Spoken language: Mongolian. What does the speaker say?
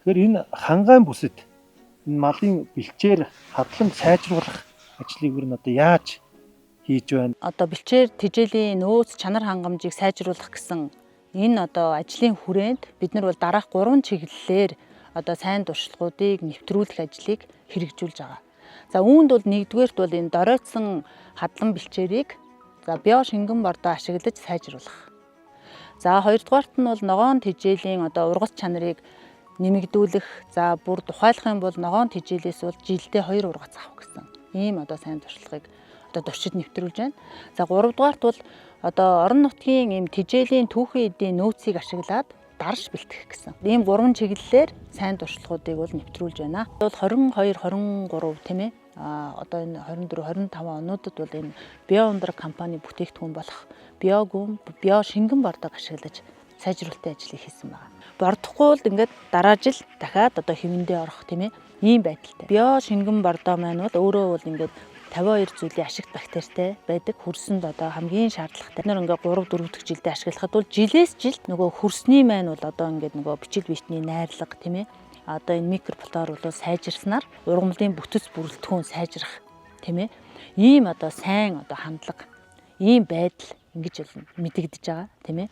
Тэгэхээр энэ хангаан бүсэд энэ малын бэлчээр хадлан сайжруулах ажлыг юу н одоо яаж хийж байна? Одоо бэлчээр тэжээлийн нөөц чанар хангамжийг сайжруулах гэсэн энэ одоо ажлын хүрээнд бид нар бол дараах 3 чиглэлээр одоо сайн туршлагуудыг нэвтрүүлэх ажлыг хэрэгжүүлж байгаа. За үүнд бол нэгдүгээрт бол энэ доройтсон хадлан бэлчээрийг био шингэн бордоо ашиглаж сайжруулах. За хоёрдугаарт нь бол ногоон тэжээлийн одоо ургац чанарыг нэмэгдүүлэх. За бүр тухайлах юм бол ногоон тэжээлээс бол жилдээ 2 ургац авах гэсэн ийм одоо сайн туршлагыг одоо туршид нэвтрүүлж байна. За гуравдугаарт бол одоо орон нутгийн ийм тэжээлийн түүхэн эдийн нөөцийг ашиглаад дарж бэлтгэх гэсэн. Ийм 3 чиглэлээр сайн туршлагуудыг бол нэвтрүүлж байна. Бол 22, 23 тийм ээ. Одоо энэ 24, 25 онуудад бол энэ био ундраг компани бүтээгдэхүүн болох биогүн, био шингэн бордоог ашиглаж сайжруулалтын ажлыг хийсэн байна. Бордохгүй бол ингээд дараа жил дахиад одоо хэвэндээ орох тийм ээ. Ийм байдалтай. Био шингэн бордоо маань бол өөрөө бол ингээд 52 зүйлийн ашигт бактеритай байдаг. Хөрсөнд одоо хамгийн шаардлагатай. Бид нэр ингээд 3 4 дахь жилдээ ашиглахад бол жилээс жилд нөгөө хөрсний маань бол одоо ингээд нөгөө бичил битний найрлага тийм ээ. Одоо энэ микрофлора бол сайжирснаар ургамлын бүтэц бүрэлдэхүүн сайжрах тийм ээ. Ийм одоо сайн одоо хандлага, ийм байдал ингэж мэдэгдэж байгаа тийм ээ.